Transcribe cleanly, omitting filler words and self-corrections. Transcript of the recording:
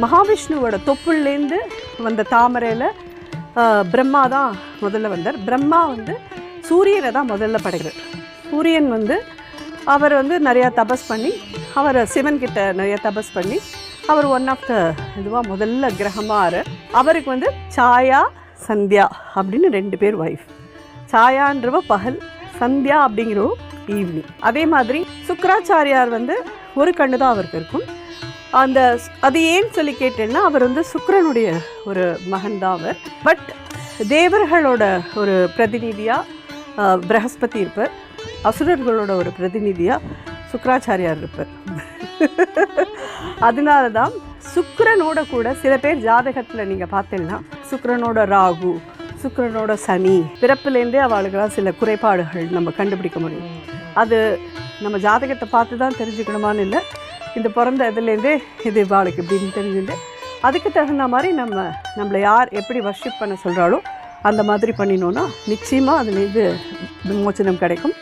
மகாவிஷ்ணுவோட தொப்புள்லேருந்து வந்த தாமரையில் பிரம்மா தான் முதல்ல வந்தார். பிரம்மா வந்து சூரியனை தான் முதல்ல படைக்கிறார். சூரியன் வந்து அவர் வந்து நிறையா தபஸ் பண்ணி, அவர் சிவன்கிட்ட நிறையா தபஸ் பண்ணி, அவர் ஒன் ஆஃப் த இதுவாக முதல்ல கிரகமாக அவருக்கு வந்து சாயா சந்தியா அப்படின்னு 2 பேர் ஒய்ஃப். சாயான்றவ பகல், சந்தியா அப்படிங்கிறவ ஈவினிங். அதே மாதிரி சுக்கராச்சாரியார் வந்து ஒரு கண்ணு தான் அவருக்கு இருக்கும். அது ஏன்னு சொல்லி கேட்டேன்னா, அவர் வந்து சுக்கிரனுடைய ஒரு மகன் தான் அவர். பட் தேவர்களோட ஒரு பிரதிநிதியாக பிரகஸ்பதி இருப்பார், அசுரர்களோட ஒரு பிரதிநிதியாக சுக்கராச்சாரியார் இருப்பார். அதனால தான் சுக்கிரனோட கூட சில பேர் ஜாதகத்தில் நீங்கள் பார்த்தீங்கன்னா சுக்கிரனோட ராகு, சுக்கிரனோட சனி, பிறப்புலேருந்தே அவளுக்கெல்லாம் சில குறைபாடுகள் நம்ம கண்டுபிடிக்க முடியும். அது நம்ம ஜாதகத்தை பார்த்து தான் தெரிஞ்சுக்கணுமான்னு இல்லை, இந்த பிறந்த இதுலேருந்தே இது இவாளுக்கு இப்படின்னு தெரிஞ்சுட்டு அதுக்கு தகுந்த மாதிரி நம்மளை யார் எப்படி வர்ஷிப் பண்ண சொல்கிறாலோ அந்த மாதிரி பண்ணினோன்னா நிச்சயமாக அதுலேருந்து விமோச்சனம் கிடைக்கும்.